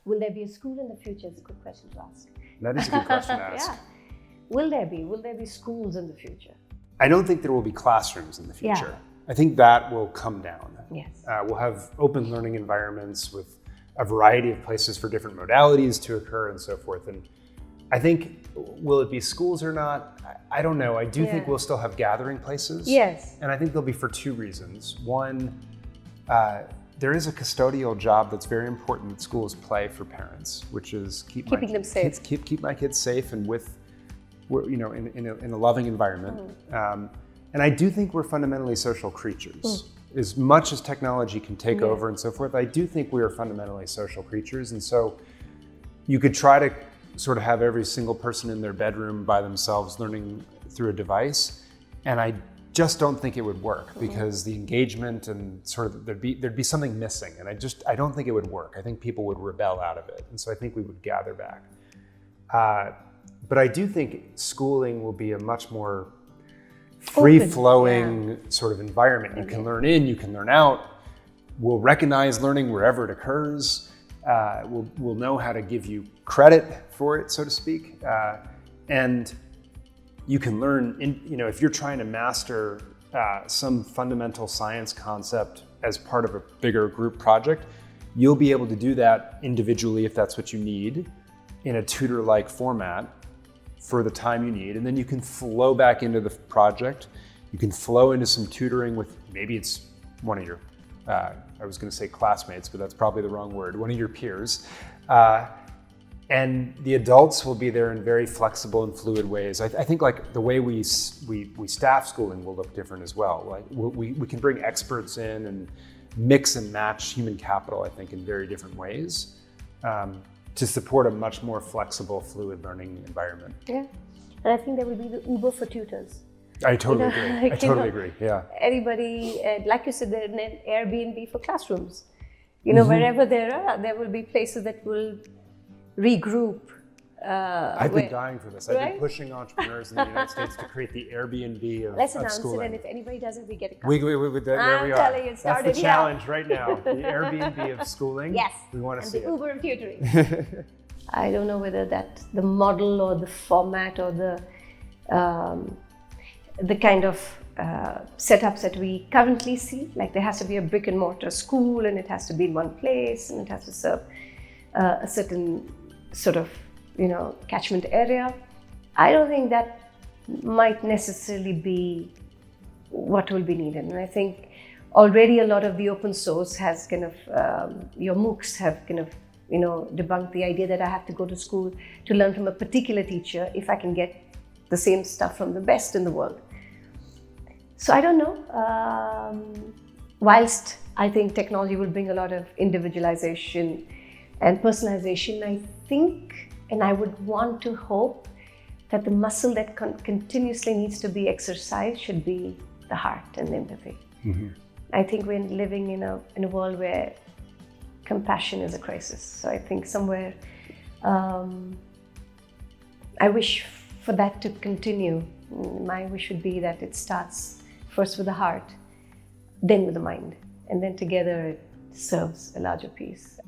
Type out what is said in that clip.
Will there be a school in the future? It's a good question to ask. That is a good question to ask. Yeah. Will there be schools in the future? I don't think there will be classrooms in the future. Yeah. I think that will come down. Yes. We'll have open learning environments with a variety of places for different modalities to occur and so forth. And I think, will it be schools or not? I don't know. I do think we'll still have gathering places. Yes. And I think they'll be for two reasons. One, there is a custodial job that's very important that schools play for parents, which is keeping them safe. Keep my kids safe and in a loving environment. And I do think we're fundamentally social creatures. As much as technology can take over and so forth, I do think we are fundamentally social creatures. And so you could try to sort of have every single person in their bedroom by themselves learning through a device. And I just don't think it would work because the engagement and sort of there'd be something missing. And I don't think it would work. I think people would rebel out of it. And so I think we would gather back. But I do think schooling will be a much more free-flowing sort of environment. You can learn in, you can learn out. We'll recognize learning wherever it occurs. We'll know how to give you credit for it, so to speak. And you can learn, if you're trying to master some fundamental science concept as part of a bigger group project, you'll be able to do that individually if that's what you need in a tutor-like format for the time you need. And then you can flow back into the project. You can flow into some tutoring with, maybe it's one of your, I was gonna say classmates, but that's probably the wrong word, one of your peers. And the adults will be there in very flexible and fluid ways. I think like the way we staff schooling will look different as well. Like we can bring experts in and mix and match human capital, I think, in very different ways. To support a much more flexible, fluid learning environment. Yeah, and I think there will be the Uber for tutors. I totally agree. I totally agree. Yeah. Anybody, like you said, there's an Airbnb for classrooms. Wherever there will be places that will regroup. I've been dying for this. Right? I've been pushing entrepreneurs in the United States to create the Airbnb of Let's announce schooling. it, and if anybody does it, we get a cut. There we are. Telling you, That's the challenge right now. The Airbnb of schooling. Yes. We want to see the Uber of tutoring. I don't know whether that's the model or the format or the kind of setups that we currently see. Like there has to be a brick and mortar school, and it has to be in one place, and it has to serve a certain sort of catchment area. I don't think that might necessarily be what will be needed. And I think already a lot of the open source has kind of, your MOOCs have kind of, debunked the idea that I have to go to school to learn from a particular teacher if I can get the same stuff from the best in the world. So I don't know. Whilst I think technology will bring a lot of individualization and personalization, I think, and I would want to hope that the muscle that continuously needs to be exercised should be the heart and the empathy. I think we're living in a world where compassion is a crisis. So I think somewhere, I wish for that to continue. My wish would be that it starts first with the heart, then with the mind, and then together it serves a larger piece.